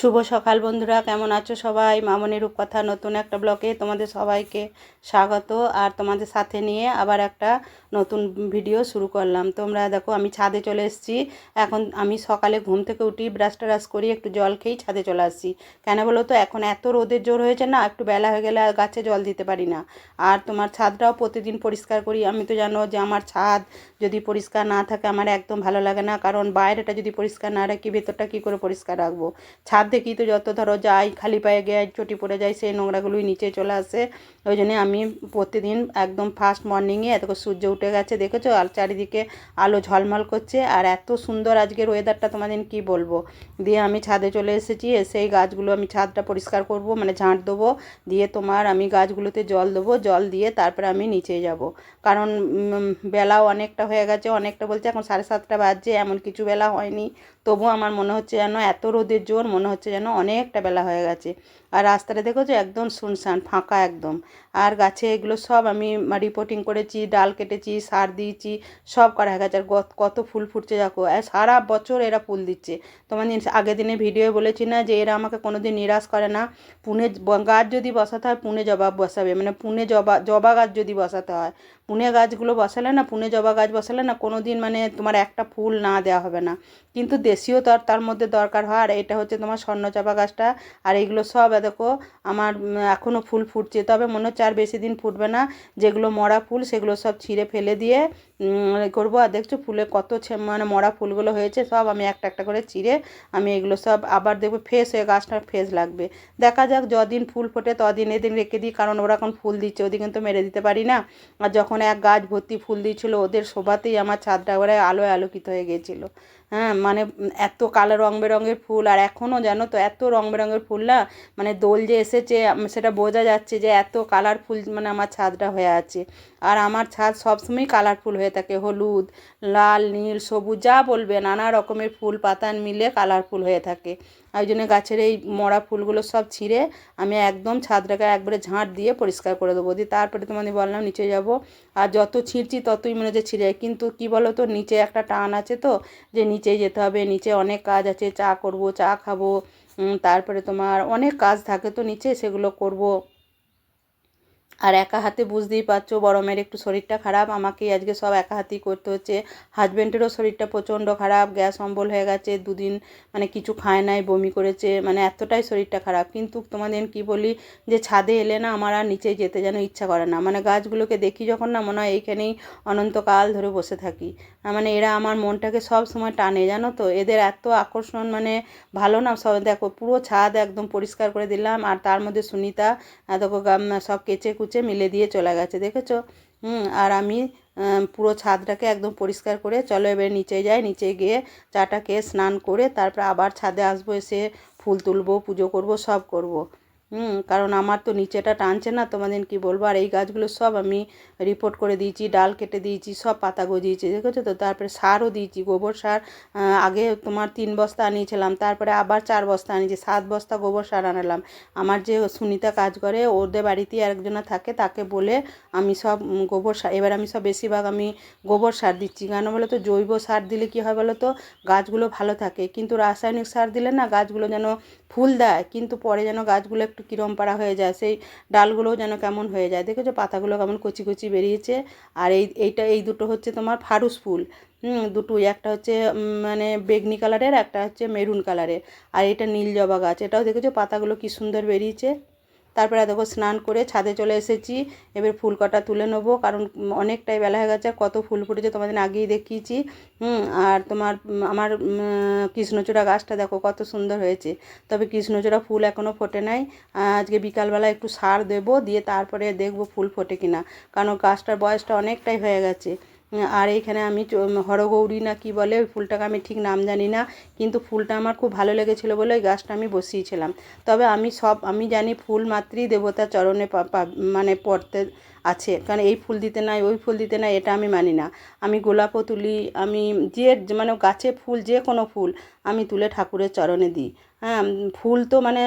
শুভ সকাল বন্ধুরা, কেমন আছো সবাই? মামনি রূপকথা নতুন একটা ব্লগে তোমাদের সবাইকে স্বাগত। আর তোমাদের সাথে নিয়ে আবার একটা নতুন ভিডিও শুরু করলাম। তোমরা দেখো, আমি ছাদে চলে এসেছি। এখন আমি সকালে ঘুম থেকে উঠি, ব্রাশ ট্রাশ করি, একটু জল খেয়েই ছাদে চলে আসছি। কেন বলো তো, এখন এত রোদের জোর হয়েছে না, একটু বেলা হয়ে গেলে আর গাছে জল দিতে পারি না। আর তোমার ছাদটাও প্রতিদিন পরিষ্কার করি। আমি তো জানো যে আমার ছাদ যদি পরিষ্কার না থাকে আমার একদম ভালো লাগে না, কারণ বাইরেটা যদি পরিষ্কার না রাখি ভেতরটা কী করে পরিষ্কার রাখবো। ছাদ দেখি তো যত ধরো যাই, খালি পায়ে গিয়ে চটি পড়ে যায়, সেই নোংরাগুলোই নিচে চলে আসে। ওই জন্যে আমি প্রতিদিন একদম ফার্স্ট মর্নিংয়ে এত সূর্য উঠে গেছে দেখেছো, আর চারিদিকে আলো ঝলমল করছে, আর এত সুন্দর আজকের ওয়েদারটা তোমাদের কি বলবো। দিয়ে আমি ছাদে চলে এসেছি, এসে এই গাছগুলো আমি ছাদটা পরিষ্কার করব, মানে ঝাঁট দেবো। দিয়ে তোমার আমি গাছগুলোতে জল দেবো, জল দিয়ে তারপরে আমি নিচে যাব। কারণ বেলাও অনেকটা হয়ে গেছে, অনেকটা বলছে এখন 7:30 বাজছে, এমন কিছু বেলা হয়নি। তবুও আমার মনে হচ্ছে যেন এত রোদের জোর, মনে হচ্ছে যেন অনেকটা বেলা হয়ে গেছে। আর রাস্তাটা দেখো যে একদম শুনশান ফাঁকা একদম। আর গাছে এগুলো সব আমি রিপোর্টিং করেছি, ডাল কেটেছি, সার দিয়েছি, সব করা হয়ে গেছে। আর কত ফুল ফুটছে দেখো, আর সারা বছর এরা ফুল দিচ্ছে। তোমার আগের দিনে ভিডিও বলেছি না যে এরা আমাকে কোনো দিন নিরাশ করে না। পুনে গাছ যদি বসাতে হয় পুনে জবা বসাবে, মানে পুনে জবা জবা গাছ যদি বসাতে হয়, পুনে গাছগুলো বসালে না, পুনে জবা গাছ বসালে না কোনো দিন মানে তোমার একটা ফুল না দেওয়া হবে না। কিন্তু দেশীয় তার মধ্যে দরকার হয়। আর এটা হচ্ছে তোমার স্বর্ণচাপা গাছটা। আর এইগুলো সব দেখো আমার এখনও ফুল ফুটছে, তবে মনে হচ্ছে আর বেশি দিন ফুটবে না। যেগুলো মরা ফুল সেগুলো সব ছিঁড়ে ফেলে দিয়ে করবো। আর দেখছো ফুলে কত মানে মরা ফুলগুলো হয়েছে, সব আমি একটা একটা করে ছিঁড়ে আমি এগুলো সব আবার দেখবো ফ্রেশ হয়ে গাছটা ফ্রেশ লাগবে। দেখা যাক, যদিন ফুল ফোটে তদিন এদিন রেখে দিই, কারণ ওরা এখন ফুল দিচ্ছে ওদিকে তো মেরে দিতে পারি না। আর যখন এক গাছ ভর্তি ফুল দিয়েছিলো, ওদের শোভাতেই আমার ছাদটা ওরা আলোয় আলোকিত হয়ে গিয়েছিলো। হ্যাঁ, মানে এত কালো রং বেরঙের ফুল, আর এখনও জানো তো এত রং বেরঙের ফুল না, মানে দোল যে এসেছে সেটা বোঝা যাচ্ছে যে এত কালারফুল মানে আমার ছাদটা হয়ে আছে। আর আমার ছাদ সবসময়ই কালারফুল হয়ে থাকে, হলুদ, লাল, নীল, সবুজ, যা বলবে নানা রকমের ফুল পাতা মিলে কালারফুল হয়ে থাকে। ওই জন্য গাছের এই মরা ফুলগুলো সব ছিঁড়ে আমি একদম ছাদটাকে একবারে ঝাঁট দিয়ে পরিষ্কার করে দেবো। দিয়ে তারপরে তোমাদের বললাম নিচে যাব। আর যত ছিঁড়ছি ততই মনে হচ্ছে ছিঁড়ে, কিন্তু কি বলো তো, নিচে একটা টান আছে তো, যে নিচেই যেতে হবে, নিচে অনেক কাজ আছে, চা করব, চা খাবো, তারপরে তোমার অনেক কাজ থাকে তো নিচে, সেগুলো করব। আর একা হাতে বুঝতেই পারছো বড় মেয়ের একটু শরীরটা খারাপ, আমাকেই আজকে সব একা হাতেই করতে হচ্ছে। হাজব্যান্ডেরও শরীরটা প্রচণ্ড খারাপ, গ্যাস অম্বল হয়ে গেছে, দুদিন মানে কিছু খায় নাই, বমি করেছে, মানে এতটাই শরীরটা খারাপ। কিন্তু তোমাদের কি বলি, যে ছাদে এলে না আমার আর নিচে যেতে যেন ইচ্ছা করে না। মানে গাছগুলোকে দেখি যখন না, মনে হয় এইখানেই অনন্তকাল ধরে বসে থাকি। মানে এরা আমার মনটাকে সব সময় টানে, জানো তো, এদের এত আকর্ষণ, মানে ভালো না। সব দেখো পুরো ছাদ একদম পরিষ্কার করে দিলাম, আর তার মধ্যে সুনিতা দেখো সব কেচে কুচে মিলে দিয়ে চলে গেছে, দেখেছো। আর আমি পুরো ছাদটাকে একদম পরিষ্কার করে চলো এবার নিচে যাই, নিচে গিয়ে চাটা খেয়ে স্নান করে তারপরে আবার ছাদে আসবো, এসে ফুল তুলবো, পুজো করব, সব করব। কারণ আমার তো নিচেটা টানছে না, তোমাদের কি বলবো। আর এই গাছগুলো সব আমি রিপোর্ট করে দিয়েছি, ডাল কেটে দিয়েছি, সব পাতা গজিয়েছি, দেখেছো তো। তারপরে সারও দিয়েছি, গোবর সার। আগে তোমার 3 বস্তা আনিয়েছিলাম, তারপরে আবার 4 বস্তা আনিয়েছি, 7 বস্তা গোবর সার আনালাম। আমার যে সুনিতা কাজ করে ওদের বাড়িতেই একজনা থাকে, তাকে বলে আমি সব গোবর সার, এবার আমি সব বেশিরভাগ আমি গোবর সার দিচ্ছি। কেন বলো তো, জৈব সার দিলে কী হয় বলো তো, গাছগুলো ভালো থাকে। কিন্তু রাসায়নিক সার দিলে না গাছগুলো যেন ফুল দেয়, কিন্তু পরে যেন গাছগুলো একটু কিরম পাড়া হয়ে যায়, সেই ডালগুলোও যেন কেমন হয়ে যায়, দেখেছো পাতাগুলো কেমন কচি কচি বেরিয়েছে। আর এই দুটো হচ্ছে তোমার ফারুস ফুল। দুটোই, একটা হচ্ছে মানে বেগনি কালারের, একটা হচ্ছে মেরুন কালারের। আর এটা নীল জবা গাছ, এটাও দেখেছো পাতাগুলো কি সুন্দর বেরিয়েছে। তারপরে দেখো স্নান করে ছাদে চলে এসেছি, এবার ফুল কটা তুলে নেবো, কারণ অনেকটাই বেলা হয়ে গেছে। কত ফুল ফুটেছে তোমাদের আগেই দেখিয়েছি। আর তোমার আমার কৃষ্ণচূড়া গাছটা দেখো কত সুন্দর হয়েছে, তবে কৃষ্ণচূড়া ফুল এখনও ফোটে নাই। আজকে বিকালবেলা একটু সার দেবো, দিয়ে তারপরে দেখবো ফুল ফোটে কিনা, কারণ গাছটার বয়সটা অনেকটাই হয়ে গেছে। আর এইখানে আমি হরগৌরী না কি বলে ওই ফুলটাকে, আমি ঠিক নাম জানি না, কিন্তু ফুলটা আমার খুব ভালো লেগেছিলো বলে ওই গাছটা আমি বসিয়েছিলাম। তবে আমি জানি ফুল মাত্রই দেবতার চরণে মানে পড়তে আছে, কারণ এই ফুল দিতে নাই ওই ফুল দিতে নাই এটা আমি মানি না। আমি গোলাপও তুলি, আমি যে মানে গাছে ফুল যে কোনো ফুল আমি তুলে ঠাকুরের চরণে দিই। হ্যাঁ, ফুল তো মানে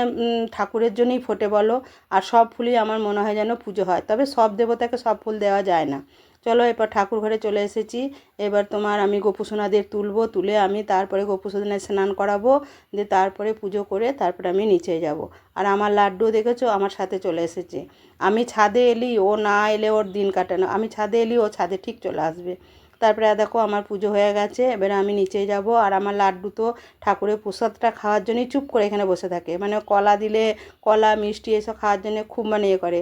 ঠাকুরের জন্যই ফোটে বলো। আর সব ফুলই আমার মনে হয় যেন পুজো হয়, তবে সব দেবতাকে সব ফুল দেওয়া যায় না। চলো এবার ঠাকুর ঘরে চলে এসেছি। এবার তোমার আমি গোপুসোনাদের তুলবো, তুলে আমি তারপরে গোপুসোনাদের স্নান করাবো, দিয়ে তারপরে পুজো করে তারপরে আমি নিচে যাব। আর আমার লাড্ডু দেখেছো আমার সাথে চলে এসেছে। আমি ছাদে এলি ও না এলে ওর দিন কাটে না, আমি ছাদে এলি ও ছাদে ঠিক চলে আসবে। তারপরে দেখো আমার পুজো হয়ে গেছে, এবারে আমি নিচে যাব। আর আমার লাড্ডু তো ঠাকুরের প্রসাদটা খাওয়ার জন্যই চুপ করে এখানে বসে থাকে, মানে কলা দিলে কলা মিষ্টি এসব খাওয়ার জন্য খুব মানে ইয়ে করে।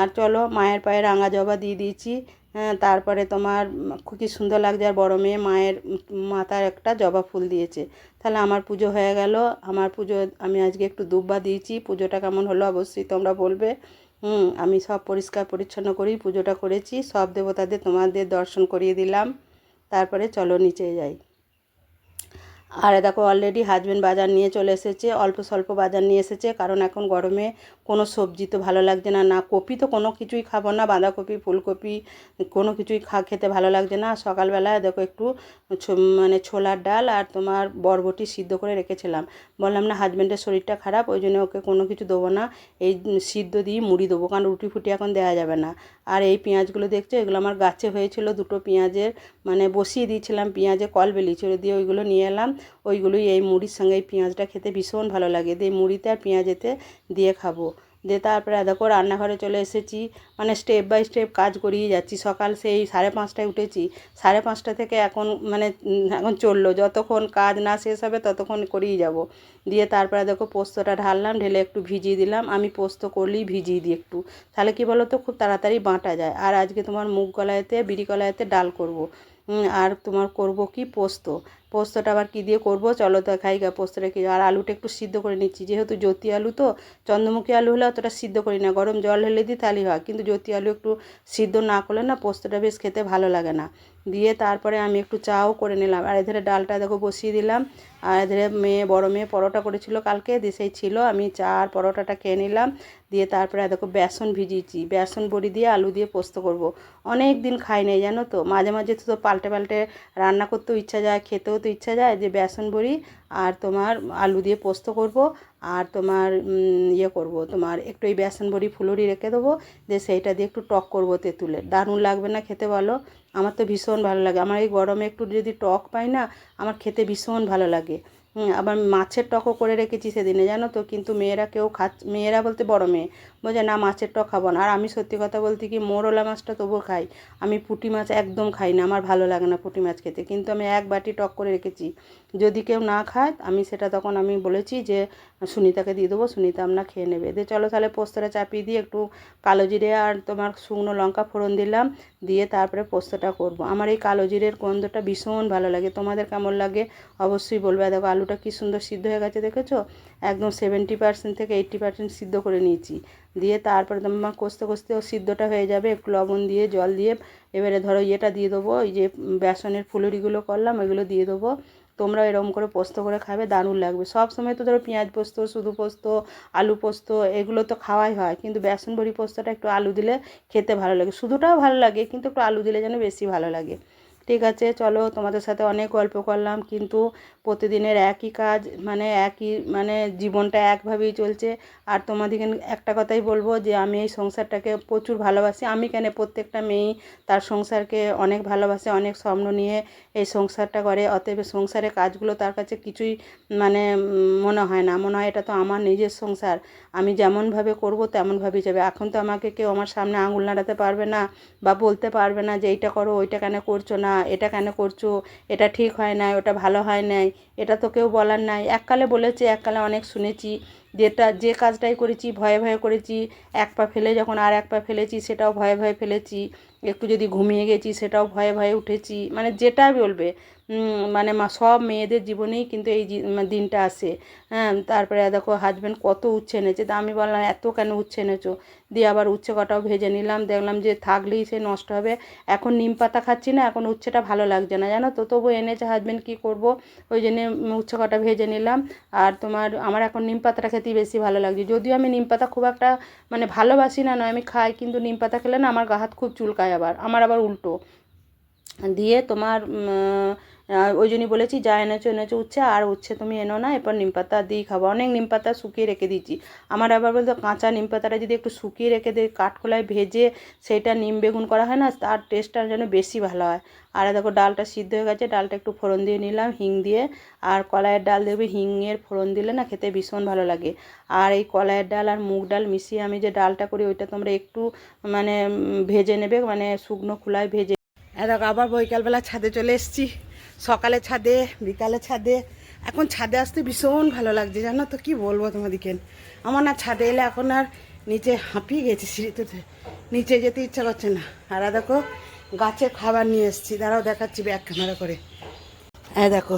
আর চলো মায়ের পায়ে রাঙা জবা দিয়ে দিয়েছি। হ্যাঁ, তারপরে তোমার খুব কি সুন্দর লাগছে। আর বড় মেয়ে মায়ের মাথায় একটা জবা ফুল দিয়েছে। তাহলে আমার পুজো হয়ে গেল। আমার পুজো আমি আজকে একটু দুব্বা দিয়েছি। পুজোটা কেমন হলো অবশ্যই তোমরা বলবে। আমি সব পরিষ্কার পরিচ্ছন্ন করেই পুজোটা করেছি, সব দেবতাদের তোমাদের দর্শন করিয়ে দিলাম। তারপরে চলো নিচে যাই। আর দেখো অলরেডি হাজব্যান্ড বাজার নিয়ে চলে এসেছে, অল্প স্বল্প বাজার নিয়ে এসেছে, কারণ এখন গরমে কোনো সবজি তো ভালো লাগছে না, না কপি তো কোনো কিছুই খাবো না, বাঁধাকপি ফুলকপি কোনো কিছুই খেতে ভালো লাগছে না। সকালবেলায় দেখো একটু মানে ছোলার ডাল আর তোমার বরবটি সিদ্ধ করে রেখেছিলাম। বললাম না হাজব্যান্ডের শরীরটা খারাপ, ওই জন্য ওকে কোনো কিছু দেবো না, এই সিদ্ধ দিয়ে মুড়ি দেবো, কারণ রুটি ফুটি এখন দেওয়া যাবে না। আর এই পেঁয়াজগুলো দেখছো, এগুলো আমার গাছে হয়েছিল, দুটো পেঁয়াজের মানে বসিয়ে দিয়েছিলাম, পেঁয়াজে কল বেরিয়েছিল, দিয়ে ওইগুলো নিয়ে এলাম। ওইগুলোই এই মুড়ির সঙ্গে এই পেঁয়াজটা খেতে ভীষণ ভালো লাগে, দিয়ে মুড়িতে আর পেঁয়াজেতে দিয়ে খাবো। দিয়ে তারপরে দেখো রান্নাঘরে চলে এসেছি, মানে স্টেপ বাই স্টেপ কাজ করিয়ে যাচ্ছি। সকাল সেই 5:30টায় উঠেছি, 5:30 থেকে এখন মানে এখন চললো, যতক্ষণ কাজ না শেষ হবে ততক্ষণ করেই যাব। দিয়ে তারপরে দেখো পোস্তটা ঢাললাম, ঢেলে একটু ভিজিয়ে দিলাম। আমি পোস্ত করলেই ভিজিয়ে দিই একটু, তাহলে কি বলো তো খুব তাড়াতাড়ি বাটা যায়। আর আজকে তোমার মুগ কলাইতে বিড়ি কলাইতে ডাল করব। আর তোমার করব কি পোস্ত। পোস্তটা আবার কী দিয়ে করব চলো তো খাই গা। পোস্তটা কি, আর আলুটা একটু সিদ্ধ করে নিচ্ছি, যেহেতু জ্যোতি আলু তো, চন্দ্রমুখী আলু হলে অতটা সিদ্ধ করি না, গরম জল ঢেলে দিই তাহলেই হয়, কিন্তু জ্যোতি আলু একটু সিদ্ধ না করলে না পোস্তটা বেশ খেতে ভালো লাগে না। দিয়ে তারপরে আমি একটু চাও করে নিলাম। আর এধারে ডালটা দেখো বসিয়ে দিলাম। আর এধারে বড় মেয়ে পরোটা করেছিল কালকে, দিয়ে সেই ছিল, আমি চা আর পরোটাটা খেয়ে নিলাম। দিয়ে তারপরে দেখো বেসন ভিজিয়েছি, বেসন বড়ি দিয়ে আলু দিয়ে পোস্ত করব। অনেক দিন খাই নাই জানো তো, মাঝে মাঝে তো পাল্টে পাল্টে রান্না করতেও ইচ্ছা যায়, খেতেও তো ইচ্ছা যায়, যে বেসন বড়ি আর তোমার আলু দিয়ে পোস্ত করব। আর তোমার ইয়ে করব, তোমার একটু এই বেসন বড়ি ফুলুরি রেখে দেবো, দিয়ে সেইটা দিয়ে একটু টক করবো তেঁতুলের, দারুণ লাগবে না খেতে বলো? আমার তো ভীষণ ভালো লাগে, আমার এই গরমে একটু যদি টক পাই না আমার খেতে ভীষণ ভালো লাগে। আবার মাছের টকও করে রেখেছি সেদিনে জানো তো, কিন্তু মেয়েরা কেউ মেয়েরা বলতে বড় মেয়ে বলছে না মাছের টক খাবো না। আর আমি সত্যি কথা বলতে কি মোরলা মাছটা তবুও খাই, আমি পুঁটি মাছ একদম খাই না, আমার ভালো লাগে না পুঁটি মাছ খেতে, কিন্তু আমি এক বাটি টক করে রেখেছি। যদি কেউ না খায় আমি সেটা তখন আমি বলেছি যে সুনিতাকে দিয়ে দেবো, সুনিতা আপনার খেয়ে নেবে। দিয়ে চলো তাহলে পোস্তটা চাপিয়ে দিয়ে একটু কালো জিরে আর তোমার শুকনো লঙ্কা ফোড়ন দিলাম, দিয়ে তারপরে পোস্তটা করব। আমার এই কালো জিরের গন্ধটা ভীষণ ভালো লাগে, তোমাদের কেমন লাগে অবশ্যই বলবে। দেখো আলুটা কী সুন্দর সিদ্ধ হয়ে গেছে দেখেছো, একদম 70% থেকে 80% সিদ্ধ করে নিয়েছি। দিয়ে তারপরে তোমার কষতে কষতে ও সিদ্ধটা হয়ে যাবে, একটু লবণ দিয়ে জল দিয়ে এবারে ধরো ইয়েটা দিয়ে দেবো, ওই যে বেসনের ফুলুরিগুলো করলাম ওইগুলো দিয়ে দেবো। তোমরা এরকম করে পোস্ত করে খাবে, দারুণ লাগবে। সব সময় তো ধরো পেঁয়াজ পোস্ত, শুধু পোস্ত, আলু পোস্ত এগুলো তো খাওয়াই হয়, কিন্তু বেসন বড়ি পোস্তটা একটু আলু দিলে খেতে ভালো লাগে, শুধুটাও ভালো লাগে কিন্তু একটু আলু দিলে যেন বেশি ভালো লাগে। ঠিক আছে চলো, তোমাদের সাথে অনেক গল্প করলাম, কিন্তু প্রতিদিনের একই কাজ, মানে একই মানে জীবনটা একভাবেই চলছে। আর তোমাদেরকে একটা কথাই বলবো যে আমি এই সংসারটাকে প্রচুর ভালোবাসি। আমি কেন, প্রত্যেকটা মেয়েই তার সংসারকে অনেক ভালোবাসে, অনেক স্বপ্ন নিয়ে এই সংসারটা করে, অতএব সংসারের কাজগুলো তার কাছে কিছুই মানে মনে হয় না, মনে হয় এটা তো আমার নিজের সংসার, আমি যেমনভাবে করব তেমনভাবেই যাবে। এখন তো আমাকে কেউ আমার সামনে আঙুল নাড়াতে পারবে না বা বলতে পারবে না যে এইটা করো, ওইটা কেন করছো না, এটা কেন করছো, এটা ঠিক হয় নাই, ওটা ভালো হয় নাই, এটা তো কেউ বলার নাই। এককালে বলেছে, এককালে অনেক শুনেছি, যে কাজটাই করেছি ভয়ে ভয়ে করেছি, এক পা ফেলে যখন আর এক পা ফেলেছি সেটাও ভয়ে ভয়ে ফেলেছি, একটু যদি ঘুমিয়ে গেছি সেটাও ভয়ে ভয়ে উঠেছি, মানে যেটা বলবে মানে সব মেয়েদের জীবনেই কিন্তু এই দিনটা আসে। হ্যাঁ, তারপরে দেখো হাজব্যান্ড কত উচ্ছে এনেছে, তা আমি বললাম এত কেন উচ্ছে এনেছো, দিয়ে আবার উচ্ছে কটাও ভেজে নিলাম, দেখলাম যে থাকলেই সে নষ্ট হবে। এখন নিম পাতা খাচ্ছি না, এখন উচ্ছেটা ভালো লাগছে না জানো তো, তবু এনেছে হাজব্যান্ড, কী করব, ওই জন্যে উচ্ছে কটা ভেজে নিলাম। আর তোমার আমার এখন নিম পাতাটা খেতেই বেশি ভালো লাগছে, যদিও আমি নিম পাতা খুব একটা মানে ভালোবাসি না, নয় আমি খাই, কিন্তু নিম পাতা খেলে না আমার গা হাত খুব চুলকায়, আবার আমার আবার উল্টো। দিয়ে তোমার ওই জন্যই বলেছি যা এনেছো এনেছো উচ্ছে, আর উচ্ছে তুমি এনো না, এরপর নিম পাতা দিয়েই খাবো। অনেক নিম পাতা শুকিয়ে রেখে দিয়েছি। আমার আবার বলতো কাঁচা নিম পাতাটা যদি একটু শুকিয়ে রেখে দিই, কাঠখোলায় ভেজে সেইটা নিম বেগুন করা হয় না, তার টেস্টটা যেন বেশি ভালো হয়। আর দেখো ডালটা সিদ্ধ হয়ে গেছে, ডালটা একটু ফোড়ন দিয়ে নিলাম হিং দিয়ে। আর কলাইয়ের ডাল দেখবে হিঙের ফোড়ন দিলে না খেতে ভীষণ ভালো লাগে। আর এই কলাইয়ের ডাল আর মুগ ডাল মিশিয়ে আমি যে ডালটা করি ওইটা তোমরা একটু মানে ভেজে নেবে, মানে শুকনো খোলায় ভেজে। দেখো আবার বৈকালবেলা ছাদে চলে এসেছি। সকালে ছাদে, বিকালে ছাদে। এখন ছাদে আসতে ভীষণ ভালো লাগছে জানো তো, কি বলবো তোমাদেরকে। আমার না ছাদে এলে এখন আর নিচে হাঁপিয়ে গেছি, সিঁড়িতে নিচে যেতে ইচ্ছা করছে না। আর দেখো গাছের খাবার নিয়ে এসেছি, দাঁড়াও দেখাচ্ছি ব্যাক ক্যামেরা করে। দেখো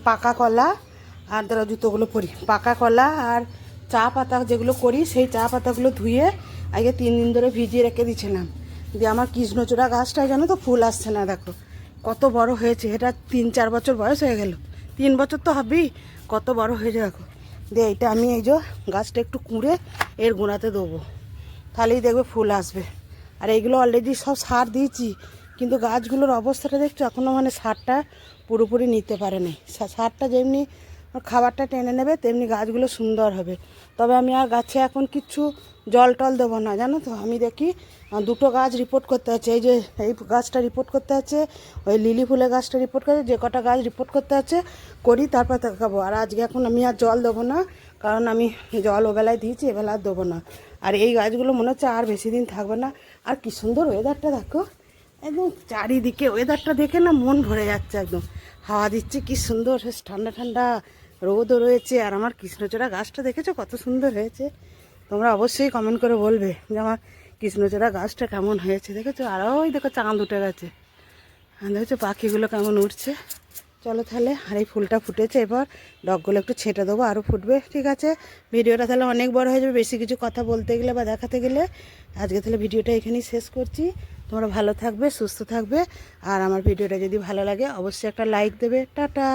পাকা কলা, আর ধরো জুতোগুলো পরি, পাকা কলা আর চা পাতা যেগুলো করি সেই চা পাতাগুলো ধুয়ে আগে 3 দিন ধরে ভিজিয়ে রেখে দিয়েছিলাম। দিয়ে আমার কৃষ্ণচূড়া গাছটায় জানো তো ফুল আসছে না, দেখো কত বড় হয়েছে। এটা 3-4 বছর বয়স হয়ে গেল, 3 বছর তো হবেই, কত বড় হয়েছে দেখো। দিয়ে এইটা আমি এই যে গাছটা একটু কুঁড়ে এর গোড়াতে দেবো, তাহলেই দেখবে ফুল আসবে। আর এইগুলো অলরেডি সব সার দিয়েছি, কিন্তু গাছগুলোর অবস্থাটা দেখছো এখনও মানে সারটা পুরোপুরি নিতে পারেনি। সারটা যেমনি খাবারটা টেনে নেবে তেমনি গাছগুলো সুন্দর হবে। তবে আমি আর গাছে এখন কিচ্ছু জল টল দেবো না জানো তো। আমি দেখি 2টো গাছ রিপোর্ট করতে আছে, এই যে এই গাছটা রিপোর্ট করতে আছে, ওই লিলি ফুলের গাছটা রিপোর্ট করতে, যে কটা গাছ রিপোর্ট করতে আছে করি, তারপর দেখাবো। আর আজকে এখন আমি আর জল দেবো না, কারণ আমি জল ওবেলায় দিয়েছি, এবেলা আর দেবো না। আর এই গাছগুলো মনে হচ্ছে আর বেশি দিন থাকবে না। আর কি সুন্দর ওয়েদারটা দেখো, একদম চারিদিকে ওয়েদারটা দেখে না মন ভরে যাচ্ছে একদম। হাওয়া দিচ্ছে কি সুন্দর, ঠান্ডা ঠান্ডা, রোদও রয়েছে। আর আমার কৃষ্ণচূড়া গাছটা দেখেছো কত সুন্দর হয়েছে। তোমরা অবশ্যই কমেন্ট করে বলবে যে আমার কৃষ্ণচূড়া গাছটা কেমন হয়েছে, দেখেছো। আর ওই দেখো চাঁদ উঠে গেছে, আর দেখেছো পাখিগুলো কেমন উঠছে। চলো তাহলে, আর এই ফুলটা ফুটেছে, এবার ডগগুলো একটু ছেটে দেবো, আরও ফুটবে। ঠিক আছে, ভিডিওটা তাহলে অনেক বড় হয়ে যাবে বেশি কিছু কথা বলতে গেলে বা দেখাতে গেলে। আজকে তাহলে ভিডিওটা এখানেই শেষ করছি। তোমরা ভালো থাকবে, সুস্থ থাকবে। আর আমার ভিডিওটা যদি ভালো লাগে অবশ্যই একটা লাইক দেবে। টাটা।